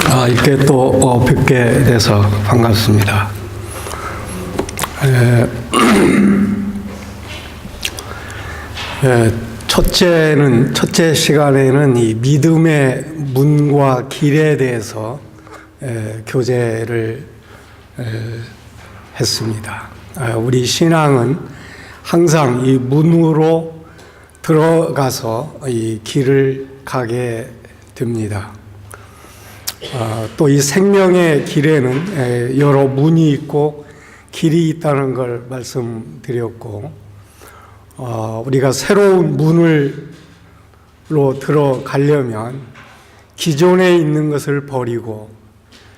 이렇게 또 뵙게 돼서 반갑습니다. 첫째 시간에는 이 믿음의 문과 길에 대해서 교제를 했습니다. 우리 신앙은 항상 이 문으로 들어가서 이 길을 가게 됩니다. 또 이 생명의 길에는 여러 문이 있고 길이 있다는 걸 말씀드렸고, 우리가 새로운 문으로 들어가려면 기존에 있는 것을 버리고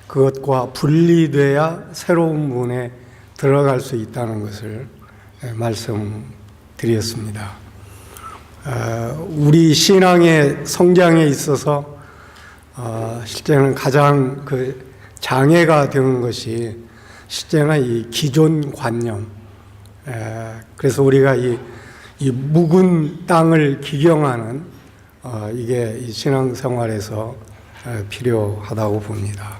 그것과 분리돼야 새로운 문에 들어갈 수 있다는 것을 말씀드렸습니다. 우리 신앙의 성장에 있어서 실제는 가장 장애가 되는 것이 실제는 이 기존 관념. 그래서 우리가 이 묵은 땅을 기경하는 이게 이 신앙생활에서 필요하다고 봅니다.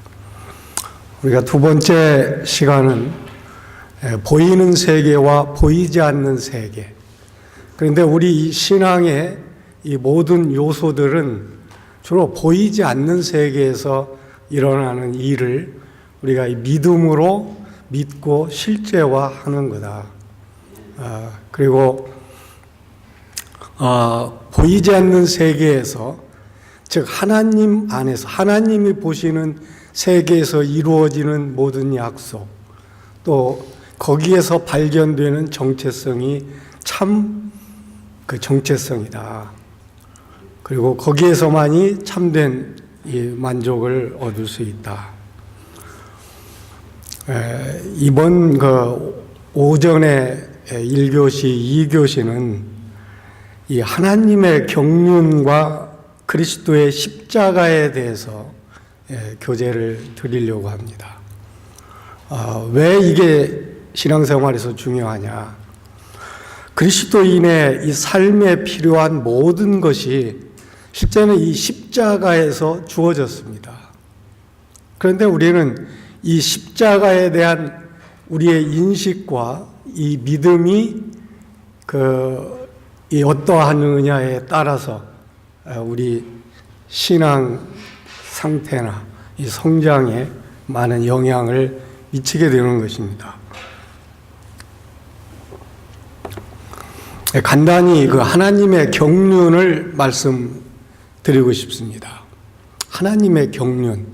우리가 두 번째 시간은 보이는 세계와 보이지 않는 세계. 그런데 우리 신앙의 이 모든 요소들은 주로 보이지 않는 세계에서 일어나는 일을 우리가 이 믿음으로 믿고 실제화하는 거다. 그리고 보이지 않는 세계에서, 즉 하나님 안에서 하나님이 보시는 세계에서 이루어지는 모든 약속, 또 거기에서 발견되는 정체성이 참 정체성이다. 그리고 거기에서만이 참된 이 만족을 얻을 수 있다. 이번 오전에 1교시, 2교시는 이 하나님의 경륜과 그리스도의 십자가에 대해서 교제를 드리려고 합니다. 왜 이게 신앙생활에서 중요하냐? 그리스도인의 이 삶에 필요한 모든 것이 실제는 이 십자가에서 주어졌습니다. 그런데 우리는 이 십자가에 대한 우리의 인식과 이 믿음이 이 어떠하느냐에 따라서 우리 신앙 상태나 이 성장에 많은 영향을 미치게 되는 것입니다. 간단히 하나님의 경륜을 말씀드리고 싶습니다. 하나님의 경륜,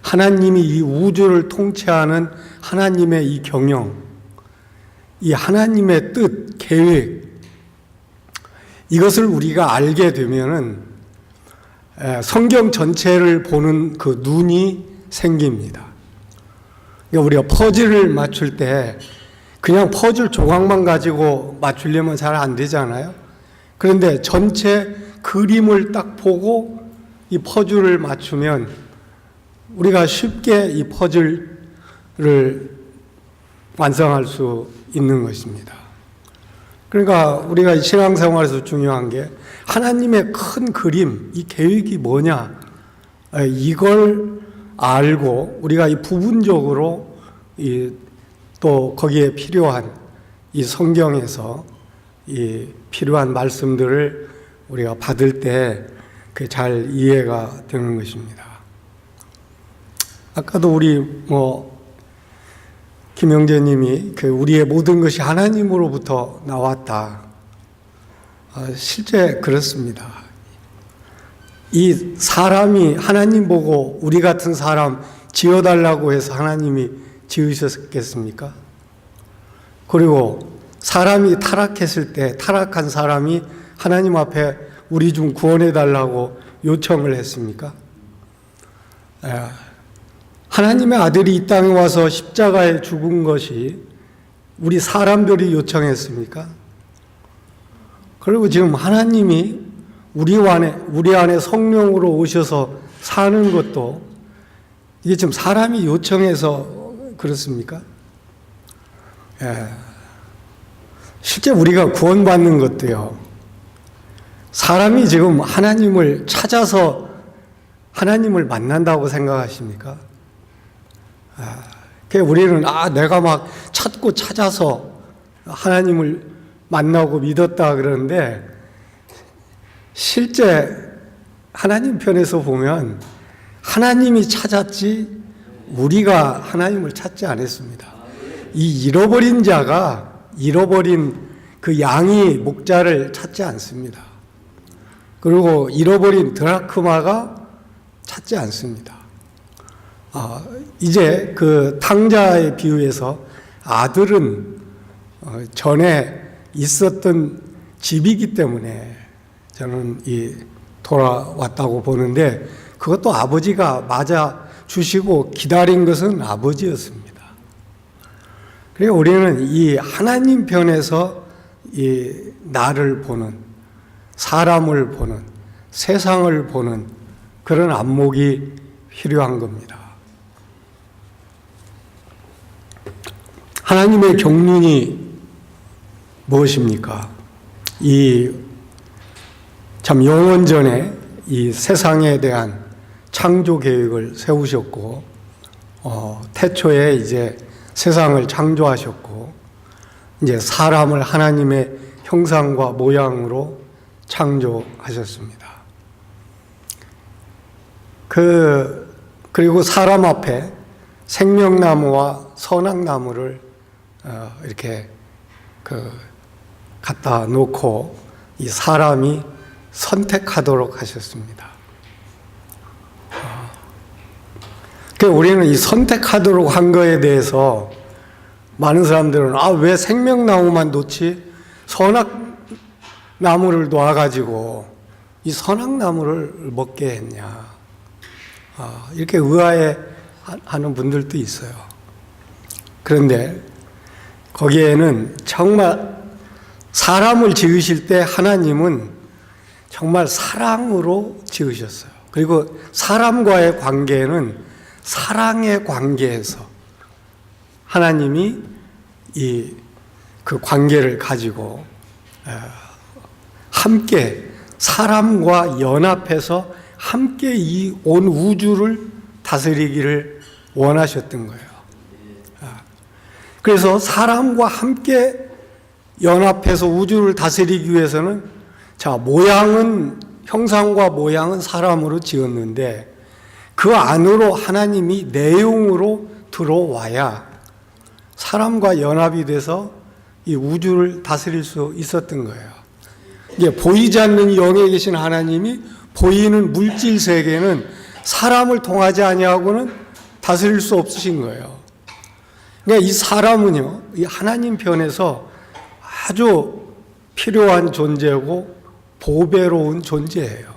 하나님이 이 우주를 통치하는 하나님의 이 경영, 이 하나님의 뜻, 계획, 이것을 우리가 알게 되면은 성경 전체를 보는 그 눈이 생깁니다. 그러니까 우리가 퍼즐을 맞출 때 그냥 퍼즐 조각만 가지고 맞추려면 잘 안 되잖아요. 그런데 전체 그림을 딱 보고 이 퍼즐을 맞추면 우리가 쉽게 이 퍼즐을 완성할 수 있는 것입니다. 그러니까 우리가 신앙생활에서 중요한 게 하나님의 큰 그림, 이 계획이 뭐냐, 이걸 알고 우리가 이 부분적으로 또 거기에 필요한 이 성경에서 이 필요한 말씀들을 우리가 받을 때 잘 이해가 되는 것입니다. 아까도 우리 김영재님이 우리의 모든 것이 하나님으로부터 나왔다. 실제 그렇습니다. 이 사람이 하나님 보고 우리 같은 사람 지어달라고 해서 하나님이 지으셨겠습니까? 그리고 사람이 타락했을 때 타락한 사람이 하나님 앞에 우리 중 구원해달라고 요청을 했습니까? 하나님의 아들이 이 땅에 와서 십자가에 죽은 것이 우리 사람들이 요청했습니까? 그리고 지금 하나님이 우리 안에 성령으로 오셔서 사는 것도 이게 지금 사람이 요청해서 그렇습니까? 실제 우리가 구원받는 것도요, 사람이 지금 하나님을 찾아서 하나님을 만난다고 생각하십니까? 우리는 내가 막 찾고 찾아서 하나님을 만나고 믿었다 그러는데, 실제 하나님 편에서 보면 하나님이 찾았지 우리가 하나님을 찾지 않았습니다. 이 잃어버린 자가 잃어버린 그 양이 목자를 찾지 않습니다. 그리고 잃어버린 드라크마가 찾지 않습니다. 이제 그 탕자의 비유에서 아들은 전에 있었던 집이기 때문에 저는 돌아왔다고 보는데, 그것도 아버지가 맞아 주시고 기다린 것은 아버지였습니다. 그래서 우리는 이 하나님 편에서 이 나를 보는, 사람을 보는, 세상을 보는 그런 안목이 필요한 겁니다. 하나님의 경륜이 무엇입니까? 참 영원전에 이 세상에 대한 창조 계획을 세우셨고, 태초에 이제 세상을 창조하셨고, 이제 사람을 하나님의 형상과 모양으로 창조하셨습니다. 그리고 사람 앞에 생명나무와 선악나무를 이렇게 갖다 놓고 이 사람이 선택하도록 하셨습니다. 우리는 이 선택하도록 한 거에 대해서 많은 사람들은 왜 생명나무만 놓지 선악나무를 놓아가지고 이 선악나무를 먹게 했냐, 이렇게 의아해하는 분들도 있어요. 그런데 거기에는 정말 사람을 지으실 때 하나님은 정말 사랑으로 지으셨어요. 그리고 사람과의 관계는 사랑의 관계에서 하나님이 그 관계를 가지고 함께 사람과 연합해서 함께 이 온 우주를 다스리기를 원하셨던 거예요. 그래서 사람과 함께 연합해서 우주를 다스리기 위해서는 형상과 모양은 사람으로 지었는데, 그 안으로 하나님이 내용으로 들어와야 사람과 연합이 돼서 이 우주를 다스릴 수 있었던 거예요. 이게 보이지 않는 영에 계신 하나님이 보이는 물질 세계는 사람을 통하지 아니하고는 다스릴 수 없으신 거예요. 그러니까 이 사람은요, 이 하나님 편에서 아주 필요한 존재고 보배로운 존재예요.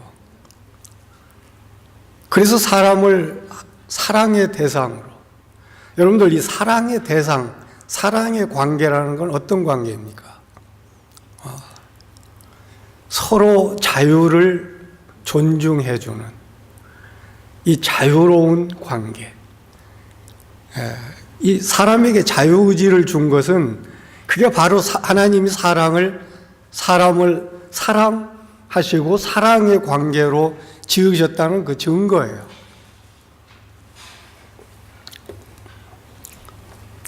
그래서 사람을 사랑의 대상으로, 여러분들 이 사랑의 대상, 사랑의 관계라는 건 어떤 관계입니까? 서로 자유를 존중해주는 이 자유로운 관계. 이 사람에게 자유의지를 준 것은 그게 바로 하나님이 사람을 사랑하시고 사랑의 관계로 지으셨다는 그 증거예요.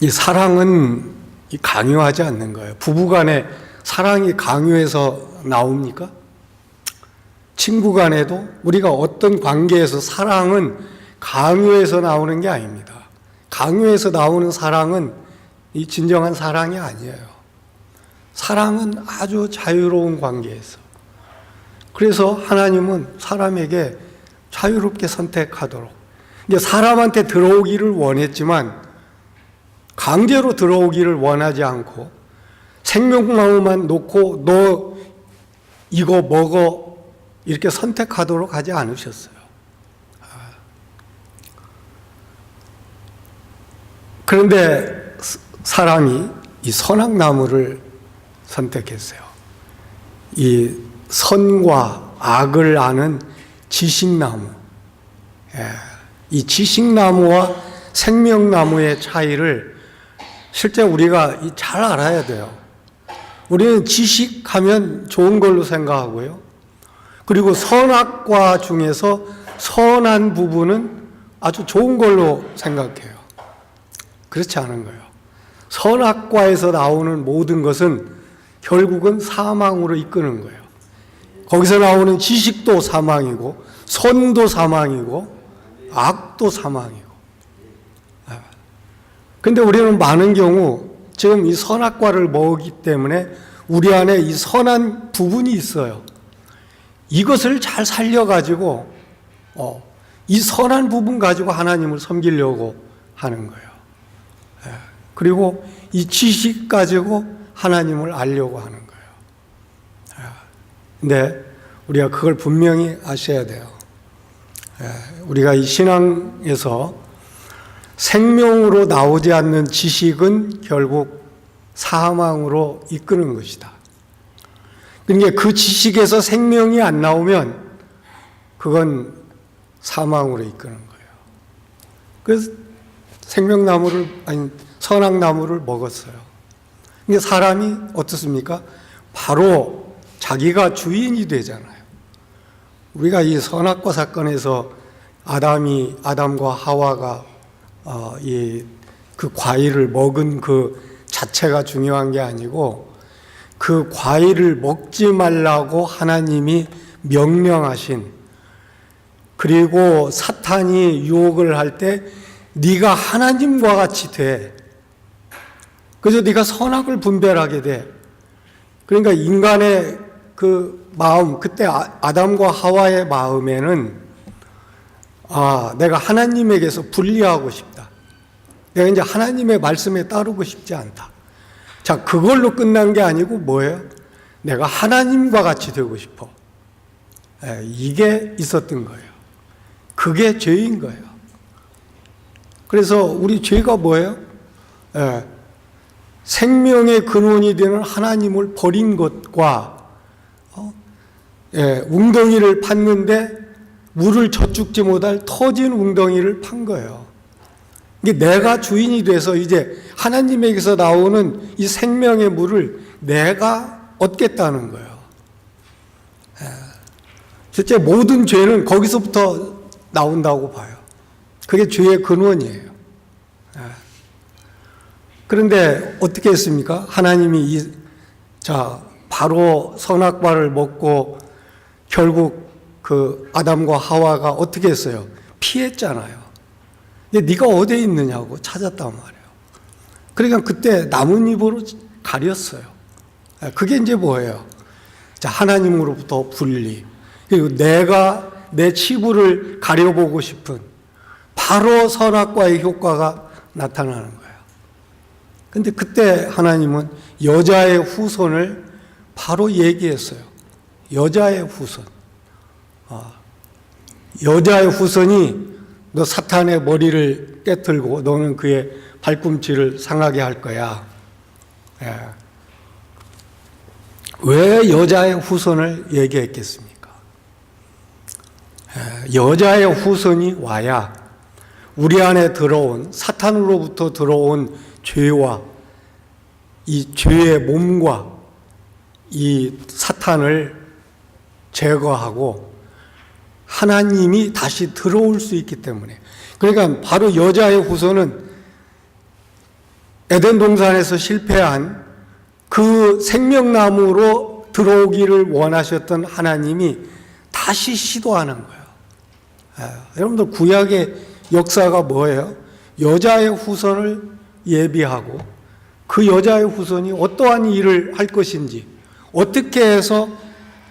이 사랑은 강요하지 않는 거예요. 부부간에 사랑이 강요해서 나옵니까? 친구 간에도 우리가 어떤 관계에서 사랑은 강요해서 나오는 게 아닙니다. 강요해서 나오는 사랑은 이 진정한 사랑이 아니에요. 사랑은 아주 자유로운 관계에서. 그래서 하나님은 사람에게 자유롭게 선택하도록, 이제 사람한테 들어오기를 원했지만 강제로 들어오기를 원하지 않고 생명나무만 놓고 너 이거 먹어 이렇게 선택하도록 하지 않으셨어요. 그런데 사람이 이 선악나무를 선택했어요. 이 선과 악을 아는 지식나무, 이 지식나무와 생명나무의 차이를 실제 우리가 잘 알아야 돼요. 우리는 지식하면 좋은 걸로 생각하고요. 그리고 선악과 중에서 선한 부분은 아주 좋은 걸로 생각해요. 그렇지 않은 거예요. 선악과에서 나오는 모든 것은 결국은 사망으로 이끄는 거예요. 거기서 나오는 지식도 사망이고, 선도 사망이고, 악도 사망이고. 근데 우리는 많은 경우 지금 이 선악과를 먹기 때문에 우리 안에 이 선한 부분이 있어요. 이것을 잘 살려가지고 이 선한 부분 가지고 하나님을 섬기려고 하는 거예요. 그리고 이 지식 가지고 하나님을 알려고 하는 거예요. 근데 우리가 그걸 분명히 아셔야 돼요. 우리가 이 신앙에서 생명으로 나오지 않는 지식은 결국 사망으로 이끄는 것이다. 그러니까 그 지식에서 생명이 안 나오면 그건 사망으로 이끄는 거예요. 그래서 선악나무를 먹었어요. 그러니까 사람이 어떻습니까? 바로 자기가 주인이 되잖아요. 우리가 이 선악과 사건에서 아담과 하와가 그 과일을 먹은 그 자체가 중요한 게 아니고 그 과일을 먹지 말라고 하나님이 명령하신, 그리고 사탄이 유혹을 할 때 네가 하나님과 같이 돼. 그래서 네가 선악을 분별하게 돼. 그러니까 인간의 그 마음, 그때 아담과 하와의 마음에는 내가 하나님에게서 분리하고 싶다. 내가 이제 하나님의 말씀에 따르고 싶지 않다. 자, 그걸로 끝난 게 아니고 뭐예요? 내가 하나님과 같이 되고 싶어. 이게 있었던 거예요. 그게 죄인 거예요. 그래서 우리 죄가 뭐예요? 생명의 근원이 되는 하나님을 버린 것과 웅덩이를 팠는데 물을 젖죽지 못할 터진 웅덩이를 판 거예요. 이게 내가 주인이 돼서 이제 하나님에게서 나오는 이 생명의 물을 내가 얻겠다는 거예요. 실제 모든 죄는 거기서부터 나온다고 봐요. 그게 죄의 근원이에요. 그런데 어떻게 했습니까? 하나님이 바로 선악과를 먹고 결국 그 아담과 하와가 어떻게 했어요? 피했잖아요. 근데 네가 어디에 있느냐고 찾았단 말이에요. 그러니까 그때 나뭇잎으로 가렸어요. 그게 이제 뭐예요? 자, 하나님으로부터 분리. 그리고 내가 내 치부를 가려보고 싶은 바로 선악과의 효과가 나타나는 거예요. 근데 그때 하나님은 여자의 후손을 바로 얘기했어요. 여자의 후손. 여자의 후손이 너 사탄의 머리를 깨틀고 너는 그의 발꿈치를 상하게 할 거야. 왜 여자의 후손을 얘기했겠습니까? 여자의 후손이 와야 우리 안에 들어온 사탄으로부터 들어온 죄와 이 죄의 몸과 이 사탄을 제거하고 하나님이 다시 들어올 수 있기 때문에. 그러니까 바로 여자의 후손은 에덴 동산에서 실패한 그 생명나무로 들어오기를 원하셨던 하나님이 다시 시도하는 거예요. 여러분들 구약의 역사가 뭐예요? 여자의 후손을 예비하고 그 여자의 후손이 어떠한 일을 할 것인지, 어떻게 해서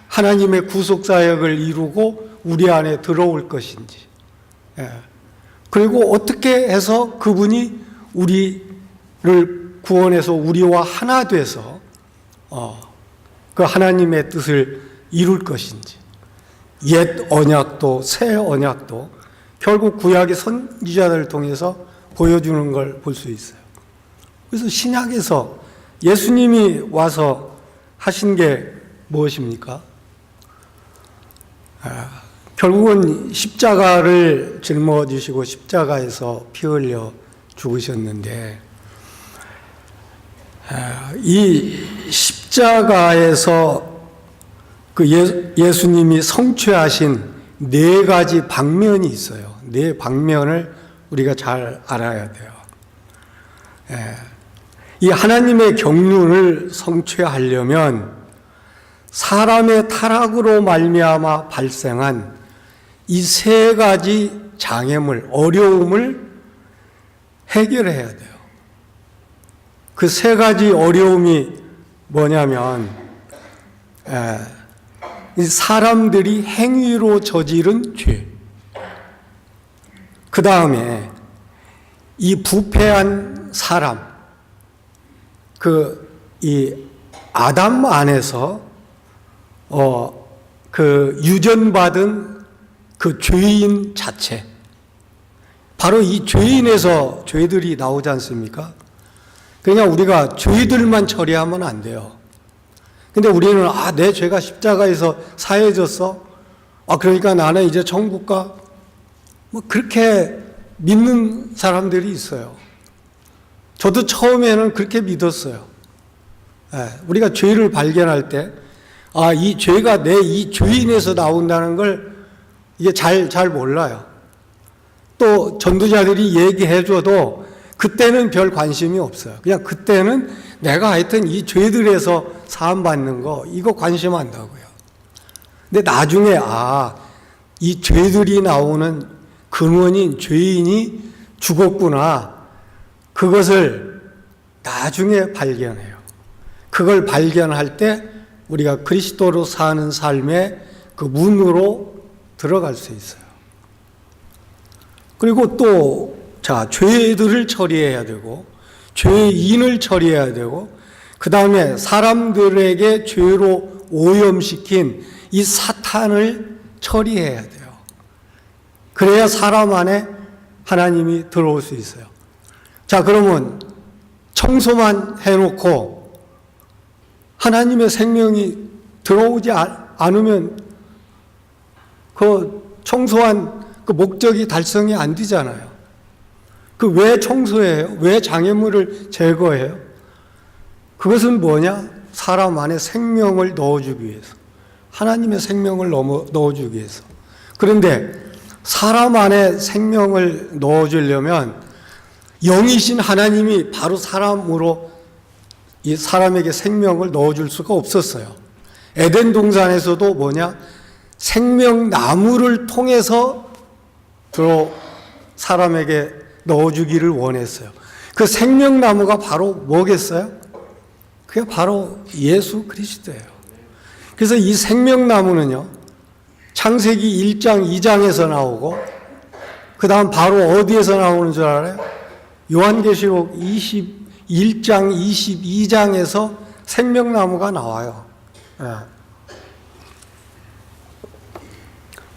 하나님의 구속사역을 이루고 우리 안에 들어올 것인지, 그리고 어떻게 해서 그분이 우리를 구원해서 우리와 하나 돼서 그 하나님의 뜻을 이룰 것인지, 옛 언약도 새 언약도 결국 구약의 선지자들을 통해서 보여주는 걸 볼 수 있어요. 그래서 신약에서 예수님이 와서 하신 게 무엇입니까? 결국은 십자가를 짊어지시고 십자가에서 피 흘려 죽으셨는데, 이 십자가에서 그 예수님이 성취하신 네 가지 방면이 있어요. 네 방면을 우리가 잘 알아야 돼요. 이 하나님의 경륜을 성취하려면 사람의 타락으로 말미암아 발생한 이 세 가지 장애물, 어려움을 해결해야 돼요. 그 세 가지 어려움이 뭐냐면 이 사람들이 행위로 저지른 죄, 그 다음에 이 부패한 사람, 이 아담 안에서 그 유전받은 그 죄인 자체, 바로 이 죄인에서 죄들이 나오지 않습니까? 그냥 우리가 죄들만 처리하면 안 돼요. 근데 우리는 내 죄가 십자가에서 사해졌어. 그러니까 나는 이제 천국 가. 뭐 그렇게 믿는 사람들이 있어요. 저도 처음에는 그렇게 믿었어요. 우리가 죄를 발견할 때, 이 죄가 내 이 죄인에서 나온다는 걸 이게 잘 몰라요. 또 전도자들이 얘기해줘도 그때는 별 관심이 없어요. 그냥 그때는 내가 하여튼 이 죄들에서 사함받는 거, 이거 관심 안 가고요. 근데 나중에, 이 죄들이 나오는 근원인 죄인이 죽었구나. 그것을 나중에 발견해요. 그걸 발견할 때 우리가 그리스도로 사는 삶의 그 문으로 들어갈 수 있어요. 그리고 또, 죄들을 처리해야 되고, 죄인을 처리해야 되고, 그 다음에 사람들에게 죄로 오염시킨 이 사탄을 처리해야 돼요. 그래야 사람 안에 하나님이 들어올 수 있어요. 그러면 청소만 해놓고 하나님의 생명이 들어오지 않으면 그 청소한 그 목적이 달성이 안 되잖아요. 왜 청소해요? 왜 장애물을 제거해요? 그것은 뭐냐? 사람 안에 생명을 넣어주기 위해서. 하나님의 생명을 넣어주기 위해서. 그런데 사람 안에 생명을 넣어주려면 영이신 하나님이 바로 사람으로 이 사람에게 생명을 넣어줄 수가 없었어요. 에덴 동산에서도 생명나무를 통해서 사람에게 넣어주기를 원했어요. 그 생명나무가 바로 뭐겠어요? 그게 바로 예수 그리스도예요. 그래서 이 생명나무는요, 창세기 1장, 2장에서 나오고, 그 다음 바로 어디에서 나오는 줄 알아요? 요한계시록 21장, 22장에서 생명나무가 나와요.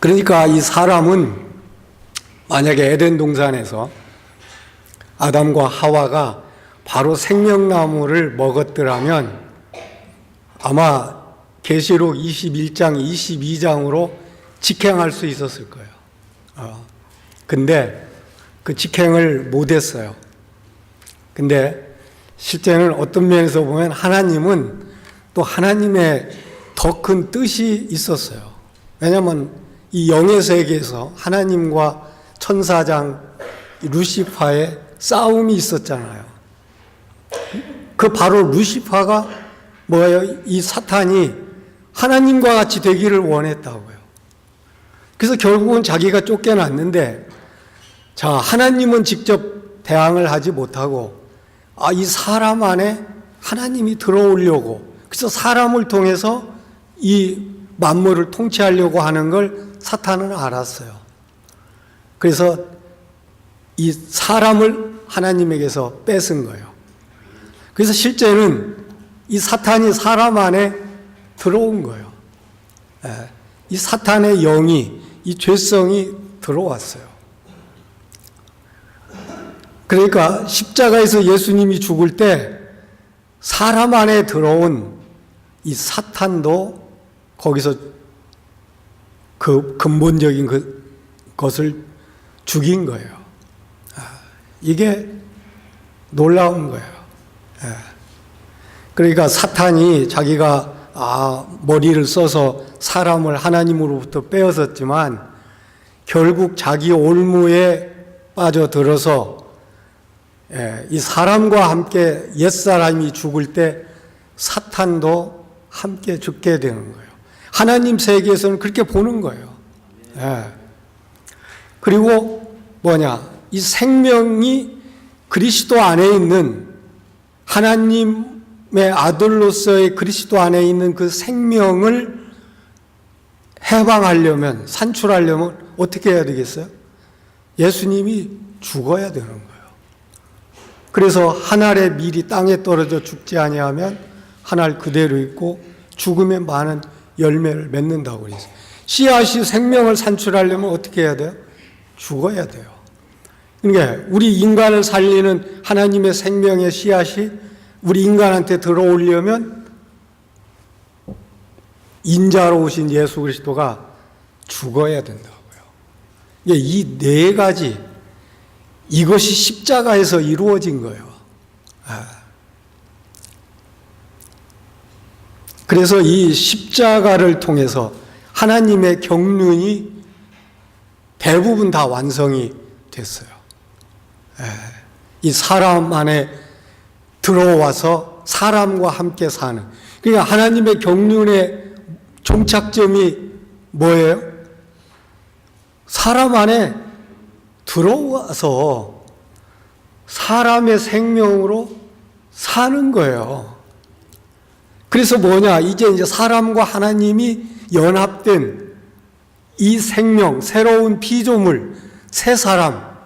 그러니까 이 사람은 만약에 에덴 동산에서 아담과 하와가 바로 생명나무를 먹었더라면 아마 계시록 21장, 22장으로 직행할 수 있었을 거예요. 근데 그 직행을 못했어요. 근데 실제는 어떤 면에서 보면 하나님은 또 하나님의 더 큰 뜻이 있었어요. 왜냐하면 이 영의 세계에서 하나님과 천사장 루시파의 싸움이 있었잖아요. 그 바로 루시파가 뭐예요? 이 사탄이 하나님과 같이 되기를 원했다고요. 그래서 결국은 자기가 쫓겨났는데, 하나님은 직접 대항을 하지 못하고, 이 사람 안에 하나님이 들어오려고, 그래서 사람을 통해서 이 만물을 통치하려고 하는 걸 사탄은 알았어요. 그래서 이 사람을 하나님에게서 뺏은 거예요. 그래서 실제는 이 사탄이 사람 안에 들어온 거예요. 이 사탄의 영이, 이 죄성이 들어왔어요. 그러니까 십자가에서 예수님이 죽을 때 사람 안에 들어온 이 사탄도 거기서 그 근본적인 것을 죽인 거예요. 이게 놀라운 거예요. 그러니까 사탄이 자기가 머리를 써서 사람을 하나님으로부터 빼앗았지만 결국 자기 올무에 빠져들어서 이 사람과 함께 옛사람이 죽을 때 사탄도 함께 죽게 되는 거예요. 하나님 세계에서는 그렇게 보는 거예요. 그리고 이 생명이 그리스도 안에 있는 하나님의 아들로서의 그리스도 안에 있는 그 생명을 해방하려면, 산출하려면 어떻게 해야 되겠어요? 예수님이 죽어야 되는 거예요. 그래서 한 알의 밀이 땅에 떨어져 죽지 아니하면 한 알 그대로 있고 죽으면 많은 열매를 맺는다고 그랬어요. 씨앗이 생명을 산출하려면 어떻게 해야 돼요? 죽어야 돼요. 그러니까 우리 인간을 살리는 하나님의 생명의 씨앗이 우리 인간한테 들어오려면 인자로 오신 예수 그리스도가 죽어야 된다고요. 이 네 가지, 이것이 십자가에서 이루어진 거예요. 그래서 이 십자가를 통해서 하나님의 경륜이 대부분 다 완성이 됐어요. 이 사람 안에 들어와서 사람과 함께 사는. 그러니까 하나님의 경륜의 종착점이 뭐예요? 사람 안에 들어와서 사람의 생명으로 사는 거예요. 그래서 이제 사람과 하나님이 연합된 이 생명, 새로운 피조물, 새 사람,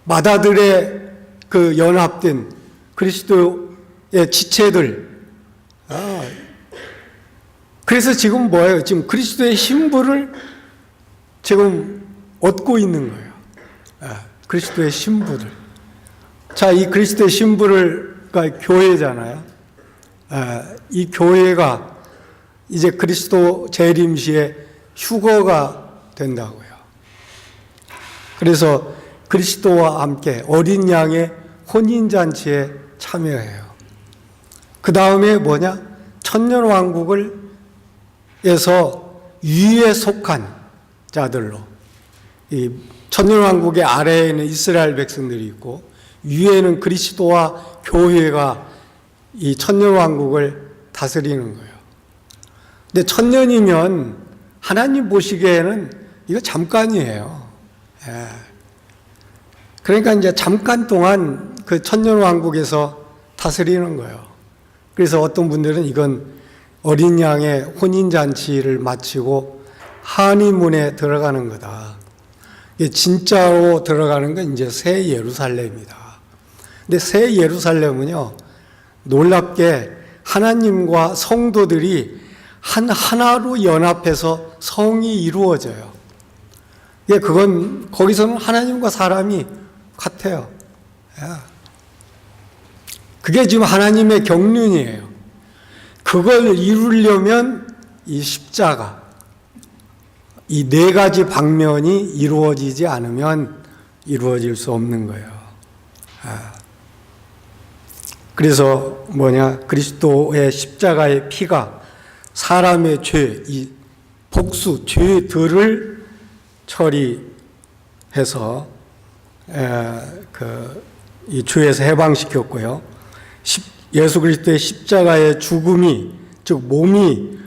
마다들의 그 연합된 그리스도의 지체들. 그래서 지금 지금 그리스도의 신부를 지금 얻고 있는 거예요. 그리스도의 신부들. 자, 이 그리스도의 신부가 교회잖아요. 이 교회가 이제 그리스도 재림 시에 휴거가 된다고요. 그래서 그리스도와 함께 어린 양의 혼인잔치에 참여해요. 그 다음에 천년왕국에서 위에 속한 자들로, 이 천년왕국의 아래에는 이스라엘 백성들이 있고 위에는 그리스도와 교회가 이 천년왕국을 다스리는 거예요. 근데 천년이면 하나님 보시기에는 이거 잠깐이에요. 그러니까 이제 잠깐 동안 그 천년왕국에서 다스리는 거예요. 그래서 어떤 분들은 이건 어린 양의 혼인잔치를 마치고 한의문에 들어가는 거다. 진짜로 들어가는 건 이제 새 예루살렘이다. 근데 새 예루살렘은요, 놀랍게 하나님과 성도들이 하나로 연합해서 성이 이루어져요. 그건 거기서는 하나님과 사람이 같아요. 그게 지금 하나님의 경륜이에요. 그걸 이루려면 이 십자가, 이 네 가지 방면이 이루어지지 않으면 이루어질 수 없는 거예요. 그래서 그리스도의 십자가의 피가 사람의 죄, 이 복수, 죄들을 처리해서 이 죄에서 해방시켰고요. 예수 그리스도의 십자가의 죽음이, 즉 몸이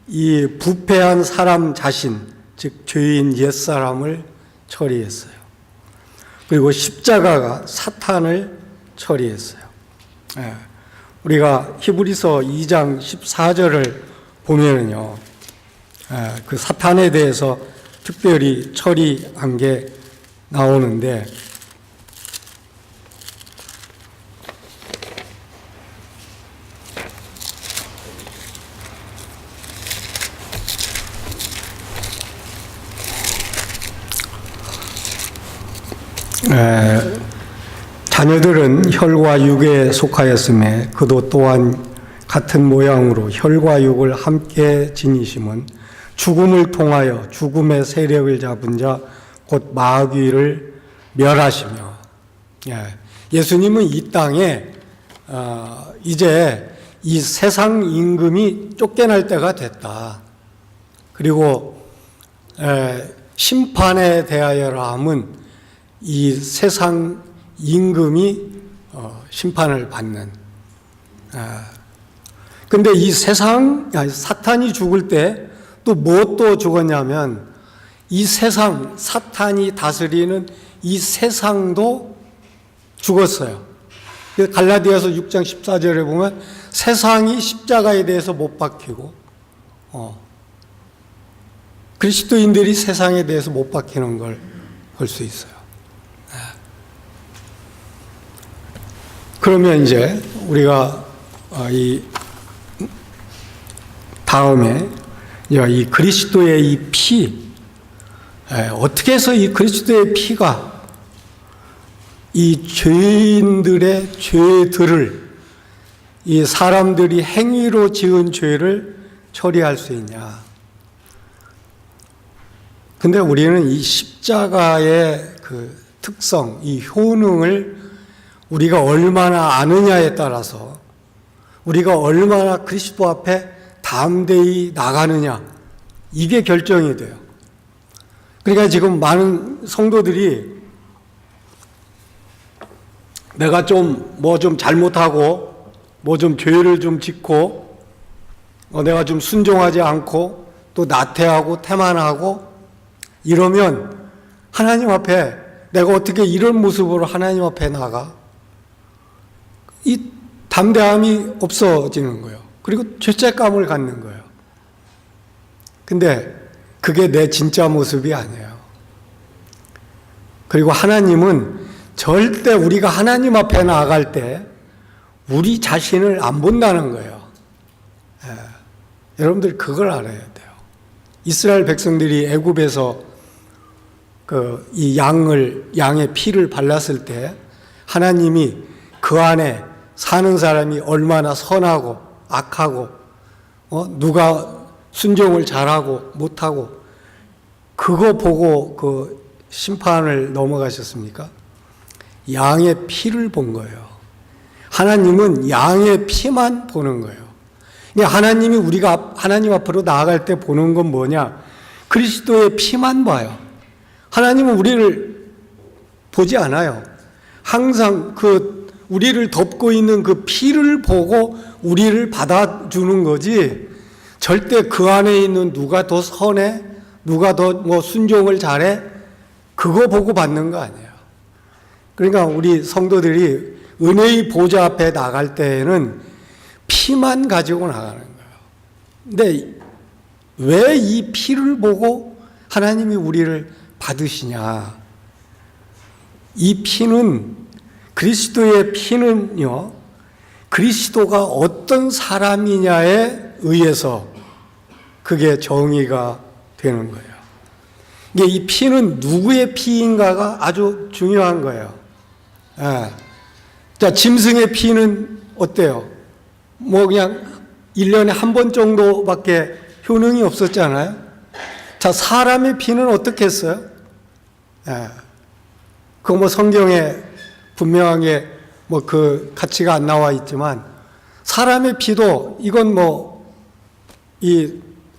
이 부패한 사람 자신, 즉 죄인 옛사람을 처리했어요. 그리고 십자가가 사탄을 처리했어요. 우리가 히브리서 2장 14절을 보면은요, 그 사탄에 대해서 특별히 처리한 게 나오는데, 자녀들은 혈과 육에 속하였음에 그도 또한 같은 모양으로 혈과 육을 함께 지니심은 죽음을 통하여 죽음의 세력을 잡은 자 곧 마귀를 멸하시며, 예수님은 이 땅에 이제 이 세상 임금이 쫓겨날 때가 됐다. 그리고 심판에 대하여라 함은 이 세상 임금이 심판을 받는. 근데 이 사탄이 죽을 때 또 무엇도 죽었냐면 이 세상, 사탄이 다스리는 이 세상도 죽었어요. 갈라디아서 6장 14절에 보면 세상이 십자가에 대해서 못 박히고 그리스도인들이 세상에 대해서 못 박히는 걸 볼 수 있어요. 그러면 이제 우리가 이 다음에 이 그리스도의 이 피, 어떻게 해서 이 그리스도의 피가 이 죄인들의 죄들을, 이 사람들이 행위로 지은 죄를 처리할 수 있냐. 근데 우리는 이 십자가의 그 특성, 이 효능을 우리가 얼마나 아느냐에 따라서 우리가 얼마나 그리스도 앞에 담대히 나가느냐, 이게 결정이 돼요. 그러니까 지금 많은 성도들이 내가 좀 잘못하고 좀 죄를 좀 짓고 내가 좀 순종하지 않고 또 나태하고 태만하고 이러면 하나님 앞에 내가 어떻게 이런 모습으로 하나님 앞에 나가? 이 담대함이 없어지는 거예요. 그리고 죄책감을 갖는 거예요. 근데 그게 내 진짜 모습이 아니에요. 그리고 하나님은 절대 우리가 하나님 앞에 나아갈 때 우리 자신을 안 본다는 거예요. 여러분들 그걸 알아야 돼요. 이스라엘 백성들이 애굽에서 이 양의 피를 발랐을 때 하나님이 그 안에 사는 사람이 얼마나 선하고 악하고 누가 순종을 잘하고 못하고 그거 보고 그 심판을 넘어가셨습니까? 양의 피를 본 거예요. 하나님은 양의 피만 보는 거예요. 하나님이 우리가 하나님 앞으로 나아갈 때 보는 건 뭐냐? 그리스도의 피만 봐요. 하나님은 우리를 보지 않아요. 항상 우리를 덮고 있는 그 피를 보고 우리를 받아주는 거지, 절대 그 안에 있는 누가 더 선해, 누가 더 순종을 잘해, 그거 보고 받는 거 아니에요. 그러니까 우리 성도들이 은혜의 보좌 앞에 나갈 때에는 피만 가지고 나가는 거예요. 근데 왜 이 피를 보고 하나님이 우리를 받으시냐? 이 피는, 그리스도의 피는요, 그리스도가 어떤 사람이냐에 의해서 그게 정의가 되는 거예요. 이게 이 피는 누구의 피인가가 아주 중요한 거예요. 자, 짐승의 피는 어때요? 그냥 1년에 한 번 정도밖에 효능이 없었잖아요. 자, 사람의 피는 어떻게 했어요? 그거 성경에 분명하게 그 가치가 안 나와 있지만, 사람의 피도 이건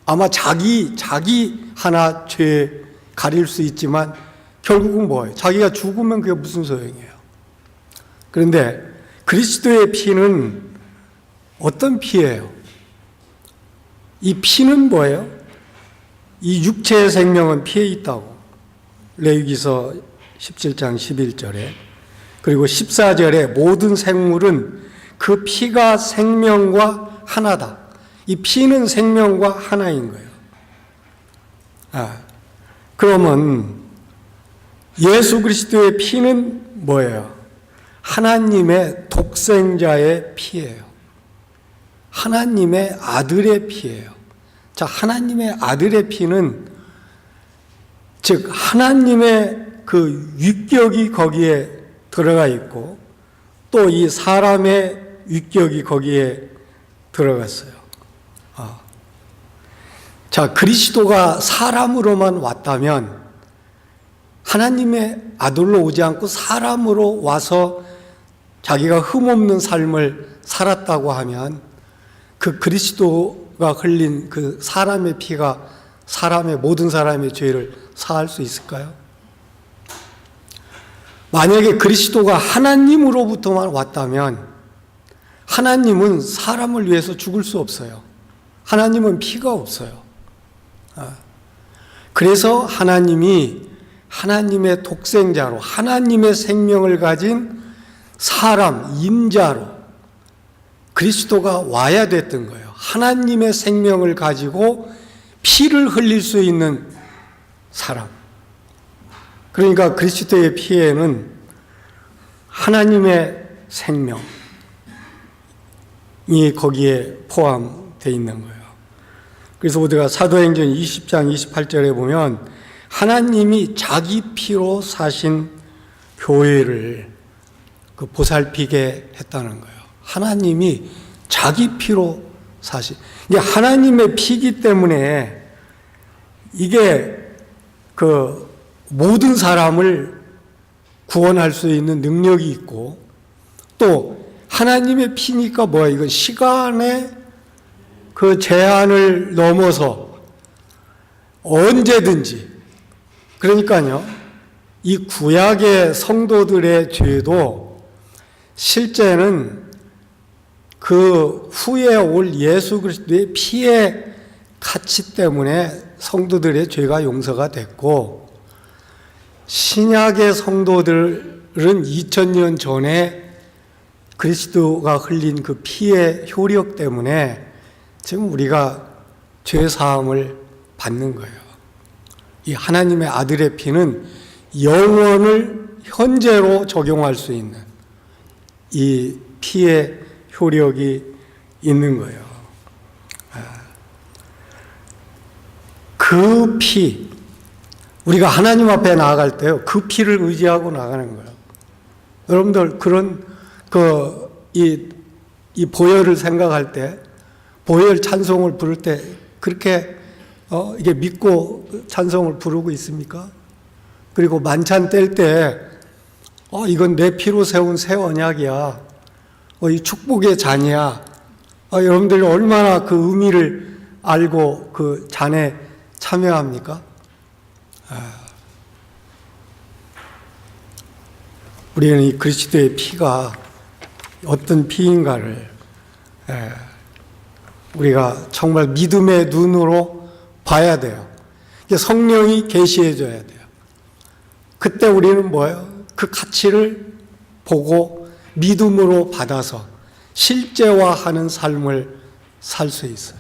아마 자기 하나 죄 가릴 수 있지만 결국은 뭐예요? 자기가 죽으면 그게 무슨 소용이에요? 그런데 그리스도의 피는 어떤 피예요? 이 피는 뭐예요? 이 육체의 생명은 피에 있다고. 레위기서 17장 11절에, 그리고 14절에 모든 생물은 그 피가 생명과 하나다. 이 피는 생명과 하나인 거예요. 그러면 예수 그리스도의 피는 뭐예요? 하나님의 독생자의 피예요. 하나님의 아들의 피예요. 자, 하나님의 아들의 피는, 즉 하나님의 그 위격이 거기에 들어가 있고 또 이 사람의 위격이 거기에 들어갔어요. 자, 그리스도가 사람으로만 왔다면, 하나님의 아들로 오지 않고 사람으로 와서 자기가 흠없는 삶을 살았다고 하면 그 그리스도가 흘린 그 사람의 피가 모든 사람의 죄를 사할 수 있을까요? 만약에 그리스도가 하나님으로부터만 왔다면 하나님은 사람을 위해서 죽을 수 없어요. 하나님은 피가 없어요. 그래서 하나님이 하나님의 독생자로 하나님의 생명을 가진 사람, 인자로 그리스도가 와야 됐던 거예요. 하나님의 생명을 가지고 피를 흘릴 수 있는 사람. 그러니까 그리스도의 피에는 하나님의 생명이 거기에 포함되어 있는 거예요. 그래서 우리가 사도행전 20장 28절에 보면 하나님이 자기 피로 사신 교회를 보살피게 했다는 거예요. 하나님이 자기 피로 사신. 이게 하나님의 피기 때문에 이게 모든 사람을 구원할 수 있는 능력이 있고 또 하나님의 피니까 뭐야? 이건 시간의 제한을 넘어서 언제든지 그러니까요. 이 구약의 성도들의 죄도 실제는 그 후에 올 예수 그리스도의 피의 가치 때문에 성도들의 죄가 용서가 됐고 신약의 성도들은 2000년 전에 그리스도가 흘린 그 피의 효력 때문에 지금 우리가 죄 사함을 받는 거예요. 이 하나님의 아들의 피는 영원을 현재로 적용할 수 있는 이 피의 효력이 있는 거예요. 그 피, 우리가 하나님 앞에 나아갈 때요, 그 피를 의지하고 나가는 거예요. 여러분들 그런 이 보혈을 생각할 때, 보혈 찬송을 부를 때 그렇게 이게 믿고 찬송을 부르고 있습니까? 그리고 만찬 뗄 때 이건 내 피로 세운 새 언약이야. 이 축복의 잔이야. 여러분들이 얼마나 그 의미를 알고 그 잔에 참여합니까? 우리는 이 그리스도의 피가 어떤 피인가를 우리가 정말 믿음의 눈으로 봐야 돼요. 성령이 계시해 줘야 돼요. 그때 우리는 뭐예요? 그 가치를 보고 믿음으로 받아서 실제화하는 삶을 살 수 있어요.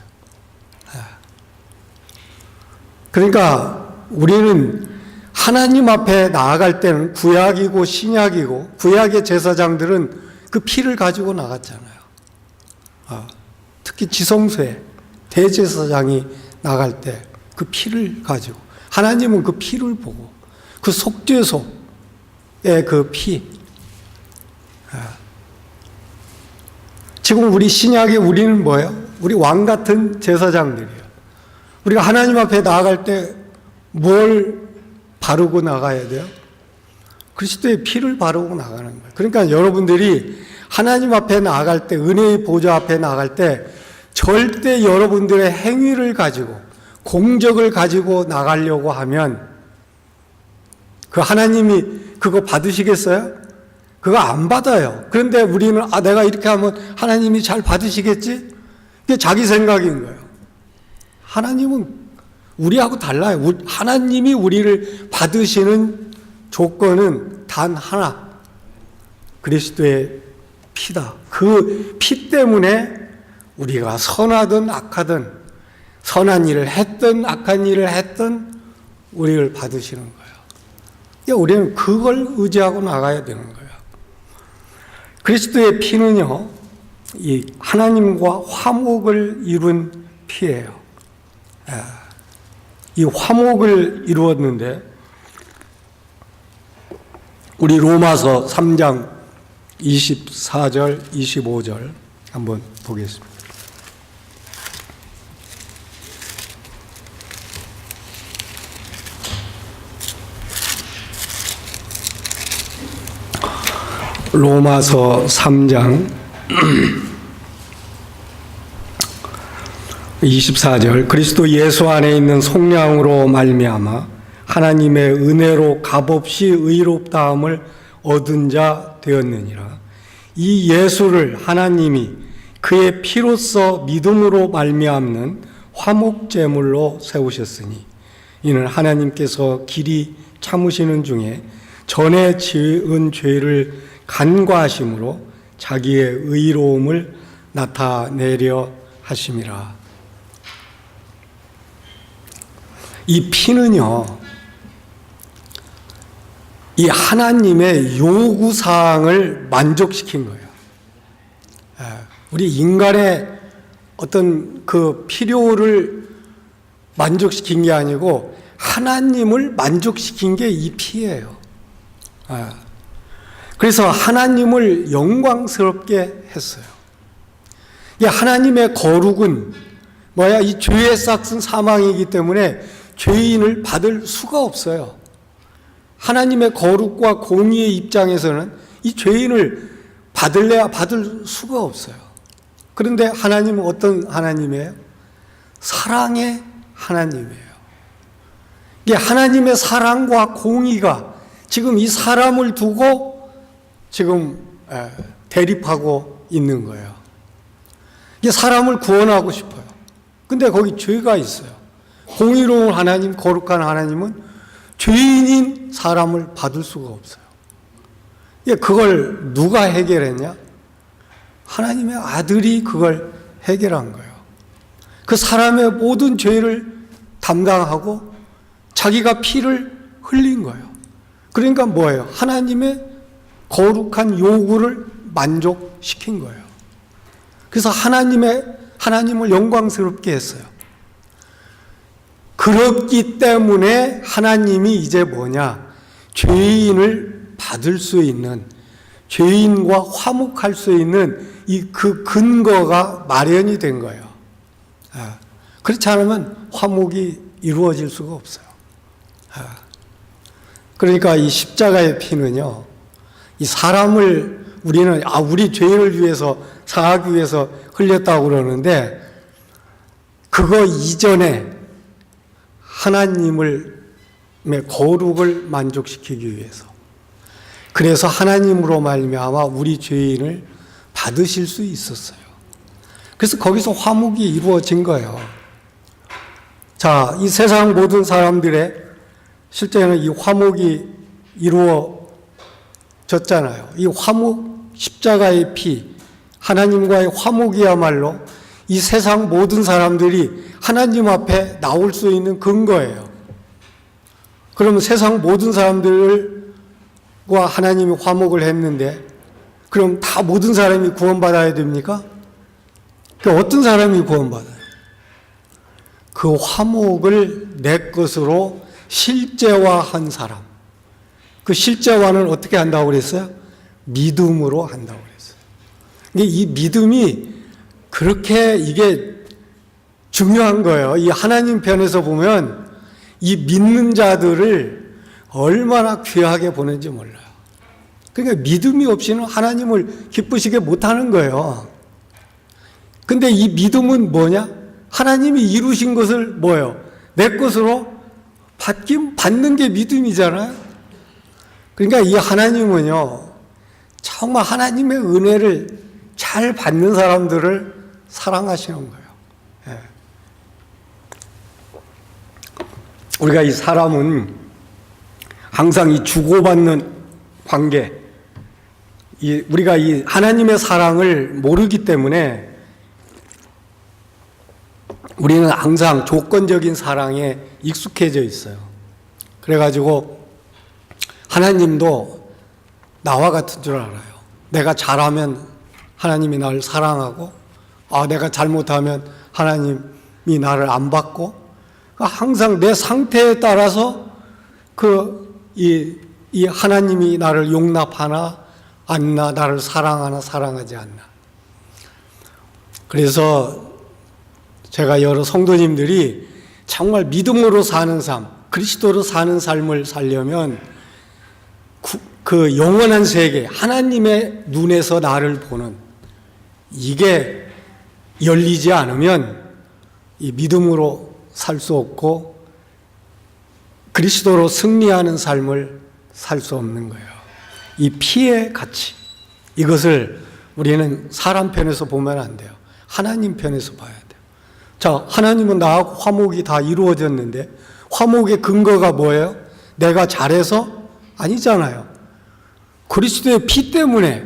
그러니까 우리는 하나님 앞에 나아갈 때는 구약이고 신약이고 구약의 제사장들은 그 피를 가지고 나갔잖아요. 특히 지성소에 대제사장이 나갈 때 그 피를 가지고 하나님은 그 피를 보고 그 속죄소의 그 피. 지금 우리 신약에 우리는 뭐예요? 우리 왕 같은 제사장들이에요. 우리가 하나님 앞에 나아갈 때 뭘 바르고 나가야 돼요? 그리스도의 피를 바르고 나가는 거예요. 그러니까 여러분들이 하나님 앞에 나아갈 때, 은혜의 보좌 앞에 나아갈 때 절대 여러분들의 행위를 가지고 공적을 가지고 나가려고 하면 그 하나님이 그거 받으시겠어요? 그거 안 받아요. 그런데 우리는 내가 이렇게 하면 하나님이 잘 받으시겠지? 그게 자기 생각인 거예요. 하나님은 우리하고 달라요. 하나님이 우리를 받으시는 조건은 단 하나. 그리스도의 피다. 그 피 때문에 우리가 선하든 악하든 선한 일을 했든 악한 일을 했든 우리를 받으시는 거예요. 우리는 그걸 의지하고 나가야 되는 거예요. 그리스도의 피는요, 이 하나님과 화목을 이룬 피예요. 이 화목을 이루었는데 우리 로마서 3장 24절, 25절 한번 보겠습니다. 로마서 3장 24절 그리스도 예수 안에 있는 속량으로 말미암아 하나님의 은혜로 값없이 의롭다함을 얻은 자 되었느니라. 이 예수를 하나님이 그의 피로써 믿음으로 말미암는 화목제물로 세우셨으니 이는 하나님께서 길이 참으시는 중에 전에 지은 죄를 간과하심으로 자기의 의로움을 나타내려 하심이라. 이 피는요, 이 하나님의 요구사항을 만족시킨 거예요. 우리 인간의 어떤 그 필요를 만족시킨 게 아니고 하나님을 만족시킨 게 이 피예요. 그래서 하나님을 영광스럽게 했어요. 이 하나님의 거룩은 뭐야? 이 죄의 싹은 사망이기 때문에 죄인을 받을 수가 없어요. 하나님의 거룩과 공의의 입장에서는 이 죄인을 받을래야 받을 수가 없어요. 그런데 하나님은 어떤 하나님이에요? 사랑의 하나님이에요. 이게 하나님의 사랑과 공의가 지금 이 사람을 두고 지금 대립하고 있는 거예요. 이게 사람을 구원하고 싶어요. 근데 거기 죄가 있어요. 공의로운 하나님, 거룩한 하나님은 죄인인 사람을 받을 수가 없어요. 그걸 누가 해결했냐? 하나님의 아들이 그걸 해결한 거예요. 그 사람의 모든 죄를 담당하고 자기가 피를 흘린 거예요. 그러니까 뭐예요? 하나님의 거룩한 요구를 만족시킨 거예요. 그래서 하나님을 영광스럽게 했어요. 그렇기 때문에 하나님이 이제 뭐냐? 죄인을 받을 수 있는, 죄인과 화목할 수 있는 그 근거가 마련이 된 거예요. 그렇지 않으면 화목이 이루어질 수가 없어요. 그러니까 이 십자가의 피는요, 이 사람을 우리 죄를 위해서 사하기 위해서 흘렸다고 그러는데, 그거 이전에 하나님의 거룩을 만족시키기 위해서, 그래서 하나님으로 말미암아 우리 죄인을 받으실 수 있었어요. 그래서 거기서 화목이 이루어진 거예요. 자, 이 세상 모든 사람들의 실제는 이 화목이 이루어졌잖아요. 이 화목, 십자가의 피, 하나님과의 화목이야말로 이 세상 모든 사람들이 하나님 앞에 나올 수 있는 근거예요. 그러면 세상 모든 사람들과 하나님이 화목을 했는데, 그럼 다 모든 사람이 구원받아야 됩니까? 그러니까 어떤 사람이 구원받아요? 그 화목을 내 것으로 실제화한 사람. 그 실제화는 어떻게 한다고 그랬어요? 믿음으로 한다고 그랬어요. 근데 이 믿음이 그렇게 이게 중요한 거예요. 이 하나님 편에서 보면 이 믿는 자들을 얼마나 귀하게 보는지 몰라요. 그러니까 믿음이 없이는 하나님을 기쁘시게 못하는 거예요. 근데 이 믿음은 뭐냐? 하나님이 이루신 것을 뭐예요? 내 것으로 받는 게 믿음이잖아요. 그러니까 이 하나님은요, 정말 하나님의 은혜를 잘 받는 사람들을 사랑하시는 거예요. 예. 우리가 이 사람은 항상 이 주고받는 관계, 우리가 이 하나님의 사랑을 모르기 때문에 우리는 항상 조건적인 사랑에 익숙해져 있어요. 그래가지고 하나님도 나와 같은 줄 알아요. 내가 잘하면 하나님이 나를 사랑하고, 내가 잘못하면 하나님이 나를 안 받고, 항상 내 상태에 따라서 이 하나님이 나를 용납하나 않나, 나를 사랑하나 사랑하지 않나. 그래서 제가 여러 성도님들이 정말 믿음으로 사는 삶, 그리스도로 사는 삶을 살려면 그 영원한 세계, 하나님의 눈에서 나를 보는 이게 열리지 않으면 이 믿음으로 살 수 없고 그리스도로 승리하는 삶을 살 수 없는 거예요. 이 피의 가치, 이것을 우리는 사람 편에서 보면 안 돼요. 하나님 편에서 봐야 돼요. 자, 하나님은 나하고 화목이 다 이루어졌는데 화목의 근거가 뭐예요? 내가 잘해서? 아니잖아요. 그리스도의 피 때문에.